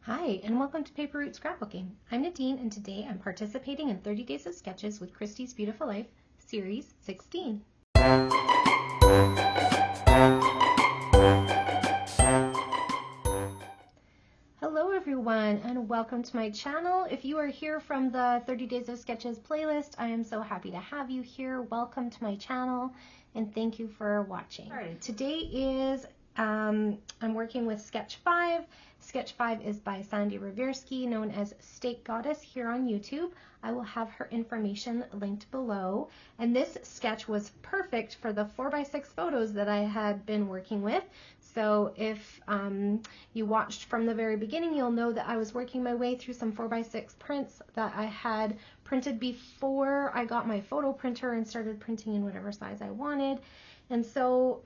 Hi, and welcome to Paper Route Scrapbooking. I'm Nadine, and today I'm participating in 30 Days of Sketches with Christy's Beautiful Life, Series 16. Hello everyone, and welcome to my channel. If you are here from the 30 Days of Sketches playlist, I am so happy to have you here. Welcome to my channel, and thank you for watching. All right, today is I'm working with Sketch 5. Sketch 5 is by Sandy Reversky, known as Steak Goddess here on YouTube. I will have her information linked below. And this sketch was perfect for the 4x6 photos that I had been working with. So if you watched from the very beginning, you'll know that I was working my way through some 4x6 prints that I had printed before I got my photo printer and started printing in whatever size I wanted. And so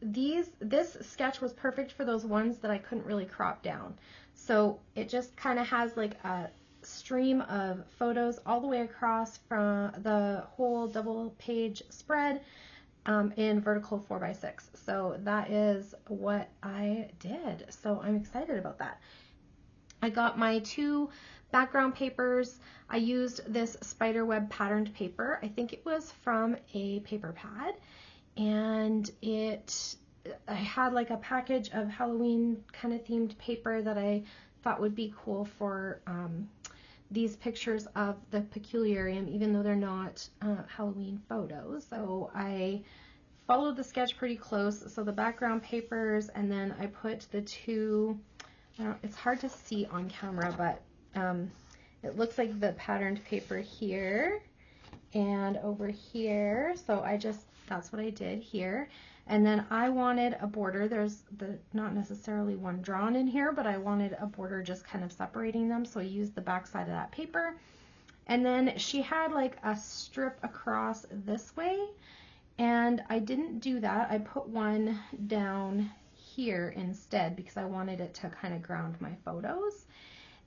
this sketch was perfect for those ones that I couldn't really crop down. So it just kind of has like a stream of photos all the way across from the whole double page spread in vertical 4x6. So that is what I did. So I'm excited about that. I got my two background papers. I used this spiderweb patterned paper. I think it was from a paper pad. And I had like a package of Halloween kind of themed paper that I thought would be cool for these pictures of the peculiarium, even though they're not Halloween photos. So I followed the sketch pretty close. So the background papers, and then I put the two, it's hard to see on camera, but it looks like the patterned paper here and over here. So that's what I did here. And then I wanted a border. There's not necessarily one drawn in here, but I wanted a border just kind of separating them. So I used the back side of that paper. And then she had like a strip across this way. And I didn't do that. I put one down here instead because I wanted it to kind of ground my photos.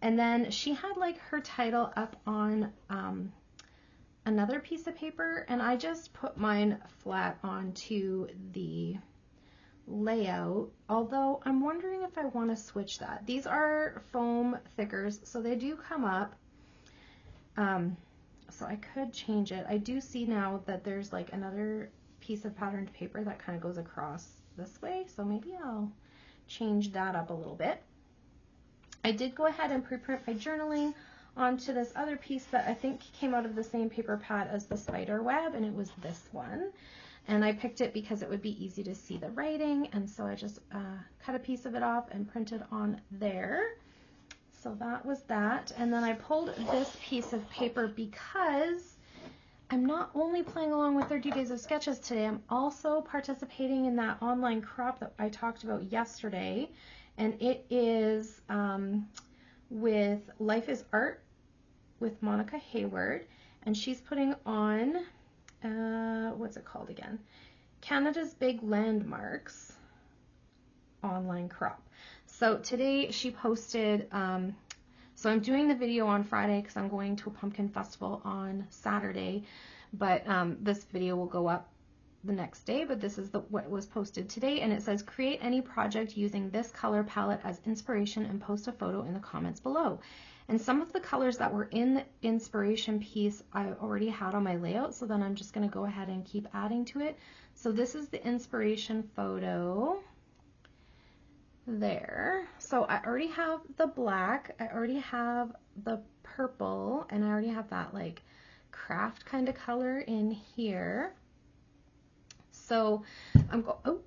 And then she had like her title up on another piece of paper, and I just put mine flat onto the layout, although I'm wondering if I want to switch that. These are foam thickers, so they do come up, so I could change it. I do see now that there's like another piece of patterned paper that kind of goes across this way, so maybe I'll change that up a little bit. I did go ahead and pre-print my journaling onto this other piece that I think came out of the same paper pad as the spider web, and it was this one. And I picked it because it would be easy to see the writing, and so I just cut a piece of it off and printed on there. So that was that. And then I pulled this piece of paper because I'm not only playing along with 30 Days of Sketches today, I'm also participating in that online crop that I talked about yesterday, and it is with Life is Art with Monica Hayward, and she's putting on what's it called again? Canada's Big Landmarks online crop. So today she posted, so I'm doing the video on Friday because I'm going to a pumpkin festival on Saturday, but this video will go up the next day, but this is what was posted today, and it says create any project using this color palette as inspiration and post a photo in the comments below. And some of the colors that were in the inspiration piece I already had on my layout, so then I'm just going to go ahead and keep adding to it. So this is the inspiration photo there. So I already have the black, I already have the purple, and I already have that like craft kind of color in here. So I'm going, oh,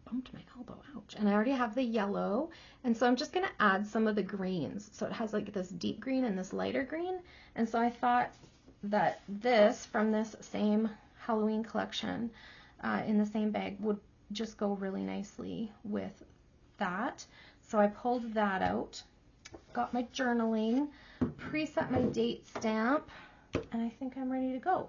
bumped my elbow, ouch. And I already have the yellow. And so I'm just going to add some of the greens. So it has like this deep green and this lighter green. And so I thought that this, from this same Halloween collection in the same bag, would just go really nicely with that. So I pulled that out, got my journaling, preset my date stamp, and I think I'm ready to go.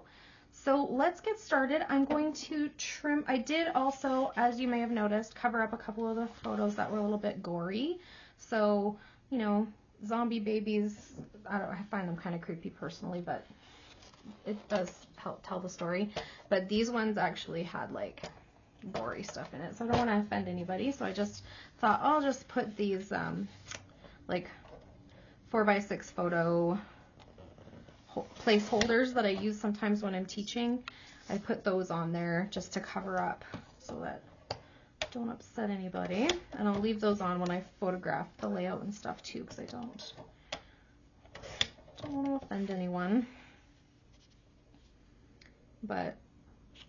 So let's get started. I'm going to trim. I did also, as you may have noticed, cover up a couple of the photos that were a little bit gory. So, you know, zombie babies, I find them kind of creepy personally, but it does help tell the story. But these ones actually had like gory stuff in it, so I don't want to offend anybody. So I just thought I'll just put these like 4x6 photo placeholders that I use sometimes when I'm teaching. I put those on there just to cover up so that don't upset anybody. And I'll leave those on when I photograph the layout and stuff too, because I don't want to offend anyone. But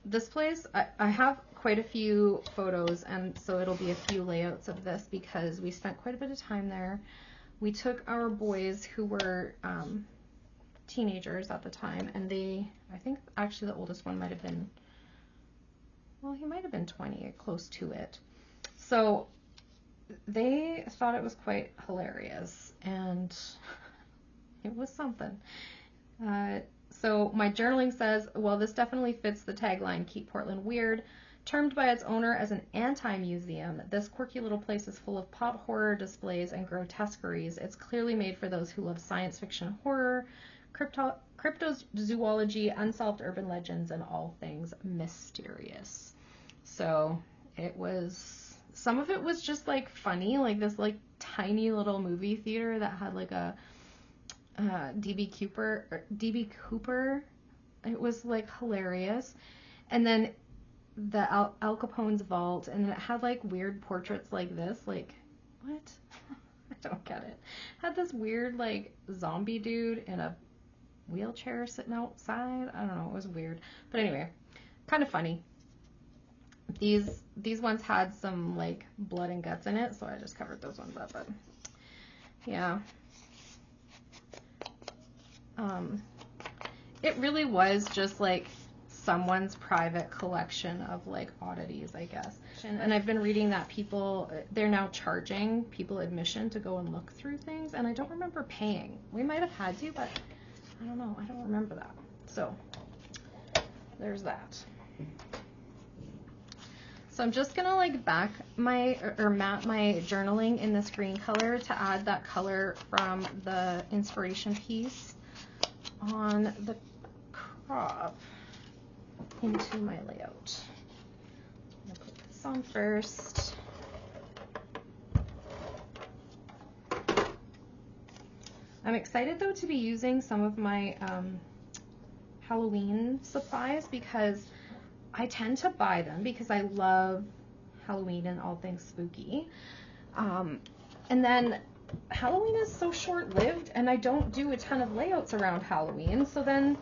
this place, I have quite a few photos, and so it'll be a few layouts of this because we spent quite a bit of time there. We took our boys who were teenagers at the time, and I think actually the oldest one might have been, well, he might have been 20, close to it. So they thought it was quite hilarious, and it was something. So my journaling says, well, this definitely fits the tagline, Keep Portland Weird. Termed by its owner as an anti-museum, this quirky little place is full of pop horror displays and grotesqueries. It's clearly made for those who love science fiction horror, cryptozoology, unsolved urban legends, and all things mysterious. So it was, some of it was just like funny, like this like tiny little movie theater that had like a DB Cooper. It was like hilarious. And then the Al Capone's vault, and it had like weird portraits like this, like what? I don't get it. Had this weird like zombie dude in a wheelchair sitting outside. I don't know, it was weird. But anyway, kind of funny. These ones had some like blood and guts in it, so I just covered those ones up. But yeah. It really was just like someone's private collection of like oddities, I guess. And I've been reading that they're now charging people admission to go and look through things, and I don't remember paying. We might have had to, but I don't know. I don't remember that. So there's that. So I'm just gonna like back matte my journaling in this green color to add that color from the inspiration piece on the crop into my layout. I'm gonna put this on first. I'm excited though to be using some of my Halloween supplies because I tend to buy them because I love Halloween and all things spooky. And then Halloween is so short-lived, and I don't do a ton of layouts around Halloween, so then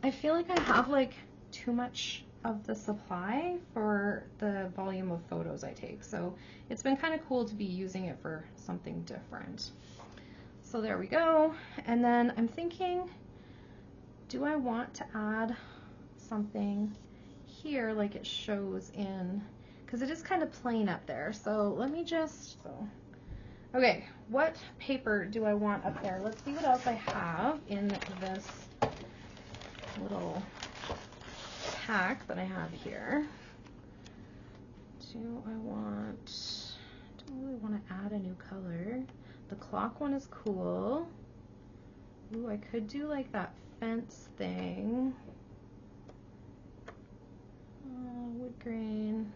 I feel like I have like too much of the supply for the volume of photos I take. So it's been kind of cool to be using it for something different. So there we go. And then I'm thinking, do I want to add something here like it shows in, because it is kind of plain up there. So let me okay, what paper do I want up there? Let's see what else I have in this little pack that I have here. Don't really want to add a new color. The clock one is cool. Ooh, I could do like that fence thing. Wood grain.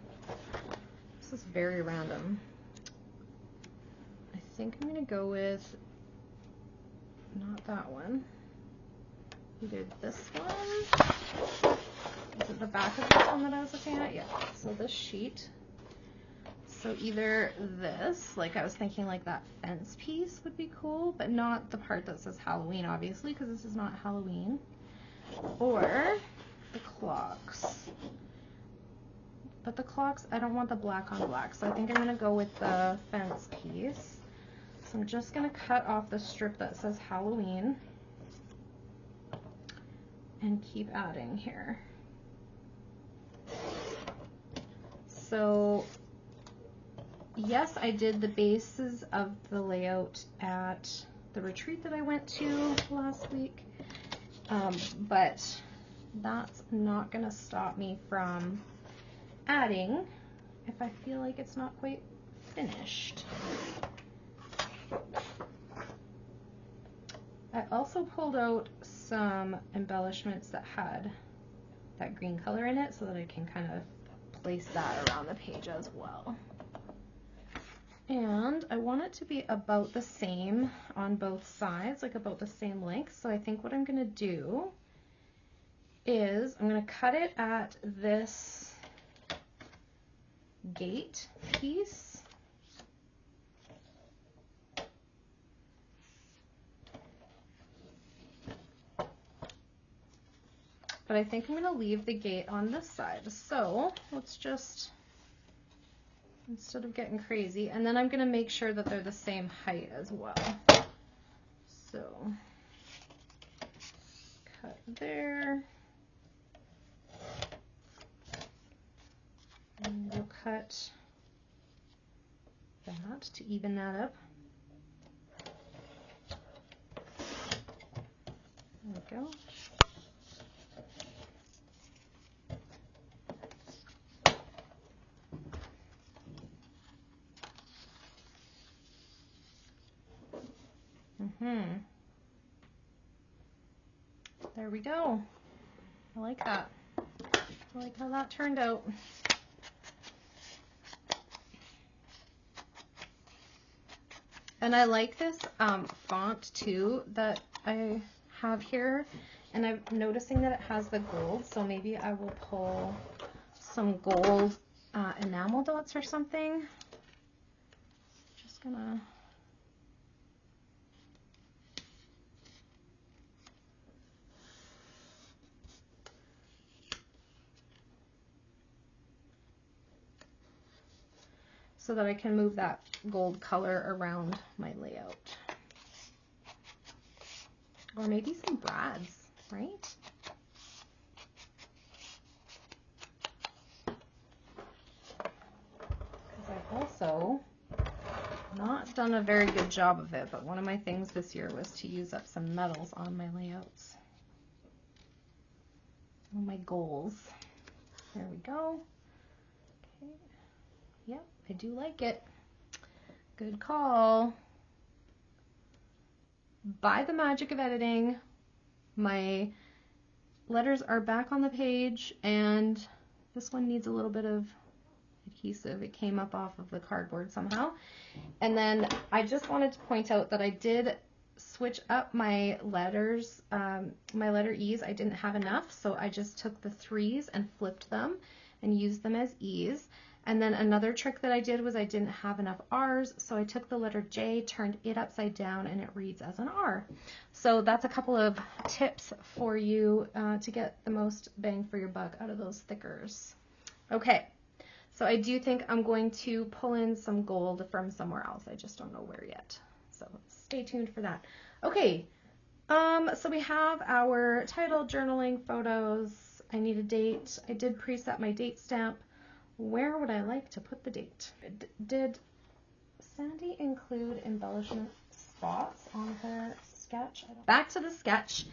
This is very random. I think I'm going to go with not that one. Either this one. Is it the back of this one that I was looking at? Yeah. So this sheet. So either this, like I was thinking like that fence piece would be cool, but not the part that says Halloween, obviously, because this is not Halloween. Or the clocks. But the clocks, I don't want the black on black, so I think I'm going to go with the fence piece. So I'm just going to cut off the strip that says Halloween and keep adding here. So yes, I did the bases of the layout at the retreat that I went to last week, but that's not going to stop me from adding if I feel like it's not quite finished. I also pulled out some embellishments that had that green color in it so that I can kind of place that around the page as well. And I I want it to be about the same on both sides, like about the same length. So I think what I'm going to do is I'm going to cut it at this gate piece. But I think I'm going to leave the gate on this side. So let's just, instead of getting crazy, and then I'm going to make sure that they're the same height as well. So cut there. And we'll cut that to even that up. There we go. There we go. I like that. I like how that turned out. And I like this font too that I have here, and I'm noticing that it has the gold, so maybe I will pull some gold enamel dots or something. Just gonna so that I can move that gold color around my layout. Or maybe some brads, right? Because I've also not done a very good job of it, but one of my things this year was to use up some metals on my layouts. On my goals. There we go. Okay. Yep, I do like it. Good call. By the magic of editing, my letters are back on the page, and this one needs a little bit of adhesive. It came up off of the cardboard somehow. And then I just wanted to point out that I did switch up my letters, my letter E's. I didn't have enough, so I just took the 3's and flipped them and used them as E's. And then another trick that I did was I didn't have enough R's, so I took the letter J, turned it upside down, and it reads as an R. So that's a couple of tips for you to get the most bang for your buck out of those stickers. Okay, so I do think I'm going to pull in some gold from somewhere else. I just don't know where yet. So stay tuned for that. Okay, so we have our title, journaling, photos. I need a date. I did preset my date stamp. Where would I like to put the date? Did Sandy include embellishment spots on her sketch? Back to the sketch.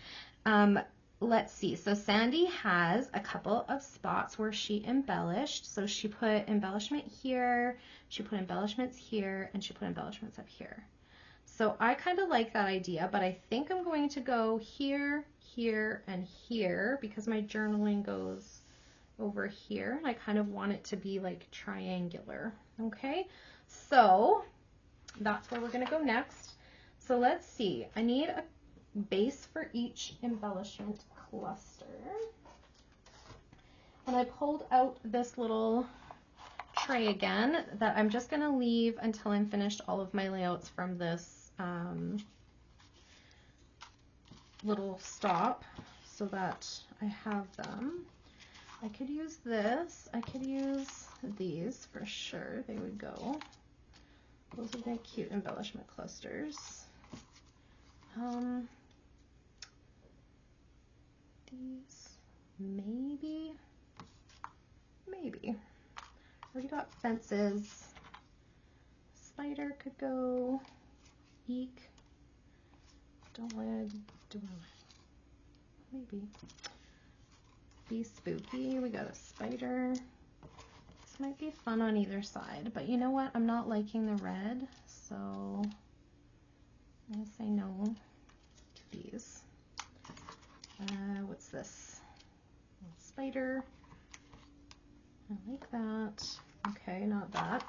Let's see. So Sandy has a couple of spots where she embellished. So she put embellishment here, she put embellishments here, and she put embellishments up here. So I kind of like that idea, but I think I'm going to go here, here, and here because my journaling goes over here, and I kind of want it to be like triangular. Okay, so that's where we're going to go next. So let's see, I need a base for each embellishment cluster, and I pulled out this little tray again that I'm just going to leave until I'm finished all of my layouts from this little stop so that I have them. I could use this. I could use these for sure. They would go. Those would make cute embellishment clusters. These maybe. We got fences. Spider could go. Eek. Don't want to do maybe. Be spooky. We got a spider. This might be fun on either side, but you know what? I'm not liking the red, so I'm gonna say no to these. What's this? Spider. I like that. Okay, not that.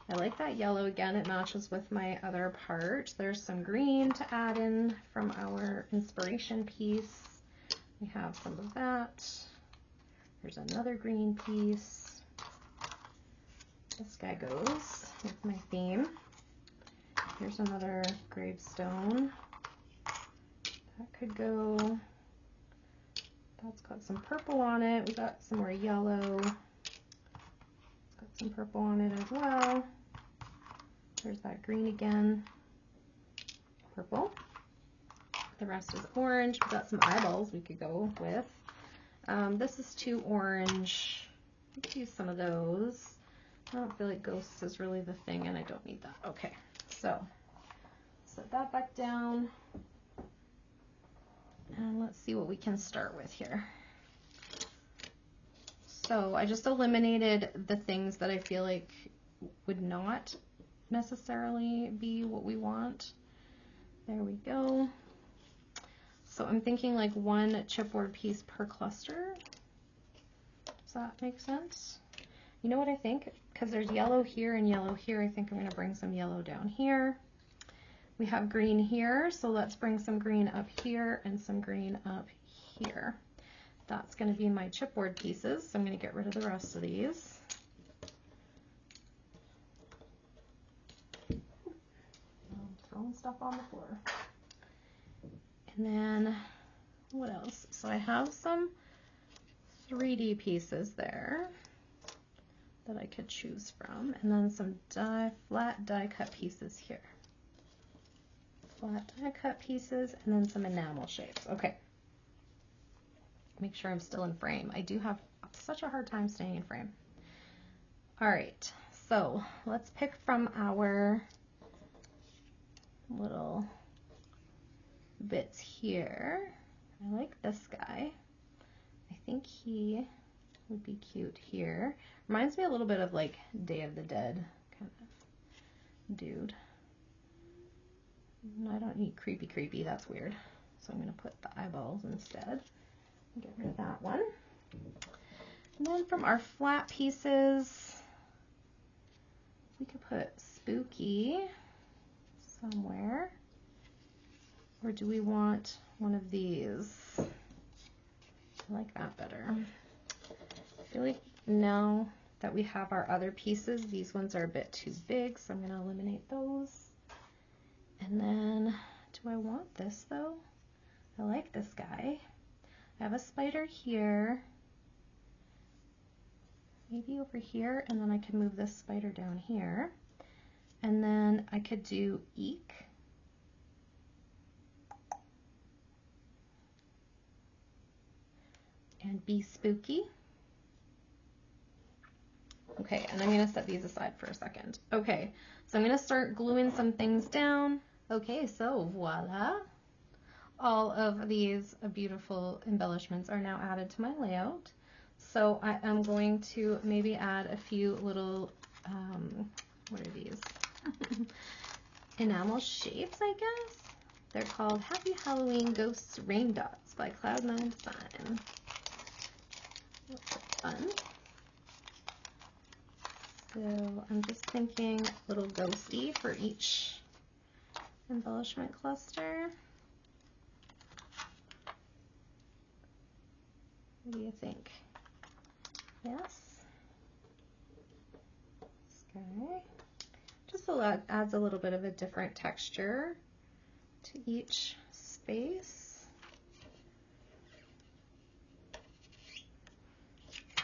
I like that yellow again. It matches with my other part. There's some green to add in from our inspiration piece. We have some of that. There's another green piece. This guy goes with my theme. Here's another gravestone. That could go. That's got some purple on it. We got some more yellow. It's got some purple on it as well. There's that green again. Purple. The rest is orange. We've got some eyeballs we could go with. This is too orange. We could use some of those. I don't feel like ghosts is really the thing, and I don't need that. Okay, so set that back down. And let's see what we can start with here. So I just eliminated the things that I feel like would not necessarily be what we want. There we go. So I'm thinking like one chipboard piece per cluster. Does that make sense? You know what I think? Because there's yellow here and yellow here, I think I'm going to bring some yellow down here. We have green here, so let's bring some green up here and some green up here. That's going to be my chipboard pieces, so I'm going to get rid of the rest of these. I'm throwing stuff on the floor. And then, what else? So I have some 3D pieces there that I could choose from, and then some flat die cut pieces here. Flat die cut pieces, and then some enamel shapes. Okay. Make sure I'm still in frame. I do have such a hard time staying in frame. All right, so let's pick from our little bits here. I like this guy. I think he would be cute here. Reminds me a little bit of like Day of the Dead kind of dude. I don't need creepy, that's weird. So I'm going to put the eyeballs instead. Get rid of that one. And then from our flat pieces, we could put Spooky somewhere. Or do we want one of these? I like that better. I feel like now that we have our other pieces, these ones are a bit too big, so I'm going to eliminate those. And then, do I want this though? I like this guy. I have a spider here, maybe over here, and then I could move this spider down here. And then I could do Eek. And be spooky. Okay, and I'm going to set these aside for a second. Okay, so I'm going to start gluing some things down. Okay, so voila. All of these beautiful embellishments are now added to my layout. So I am going to maybe add a few little, what are these? Enamel shapes, I guess. They're called Happy Halloween Ghosts Rain Dots by Cloud9 Design. That's fun. So I'm just thinking a little ghosty for each embellishment cluster. What do you think? Yes. Sky. Just adds a little bit of a different texture to each space.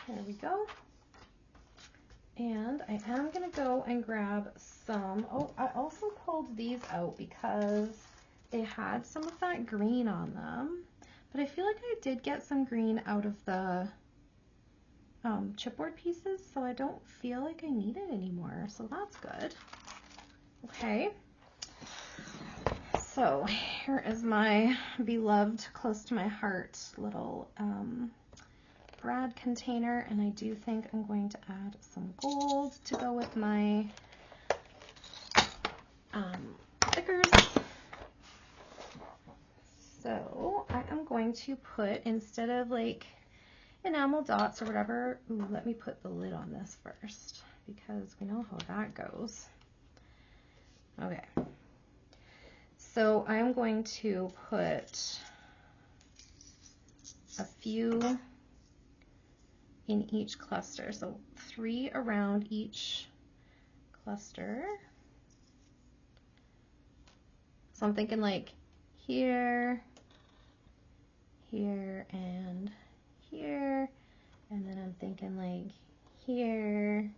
There we go. And I am going to go and grab some. Oh, I also pulled these out because they had some of that green on them. But I feel like I did get some green out of the chipboard pieces, so I don't feel like I need it anymore. So that's good. Okay. So here is my beloved, close to my heart little brad container, and I do think I'm going to add some gold to go with my stickers. So I am going to put, instead of like enamel dots or whatever, ooh, let me put the lid on this first. because we know how that goes. Okay. So I'm going to put a few in each cluster. So 3 around each cluster. So I'm thinking like here, here, and here. And then I'm thinking like here,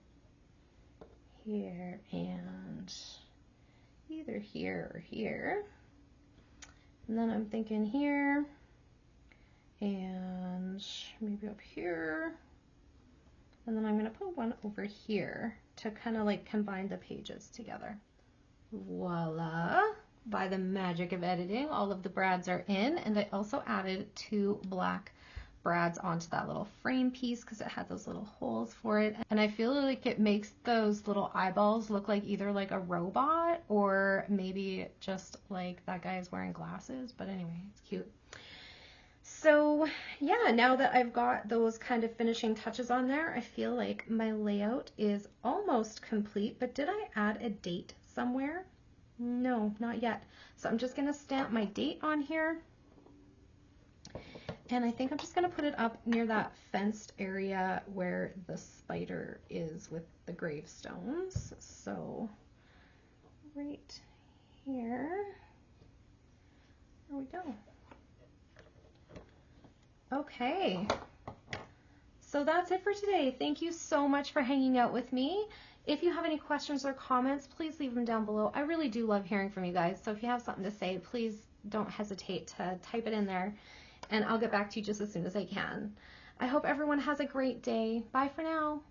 here, and either here or here. And then I'm thinking here, and maybe up here. And then I'm going to put one over here to kind of like combine the pages together. Voila! By the magic of editing, all of the brads are in, and I also added 2 black brads onto that little frame piece because it had those little holes for it. And I feel like it makes those little eyeballs look like either like a robot or maybe just like that guy is wearing glasses. But anyway, it's cute. So yeah, now that I've got those kind of finishing touches on there, I feel like my layout is almost complete. But did I add a date somewhere? No, not yet. So I'm just going to stamp my date on here. And I think I'm just going to put it up near that fenced area where the spider is with the gravestones. So right here. There we go. Okay. So that's it for today. Thank you so much for hanging out with me. If you have any questions or comments, please leave them down below. I really do love hearing from you guys. So if you have something to say, please don't hesitate to type it in there, and I'll get back to you just as soon as I can. I hope everyone has a great day. Bye for now.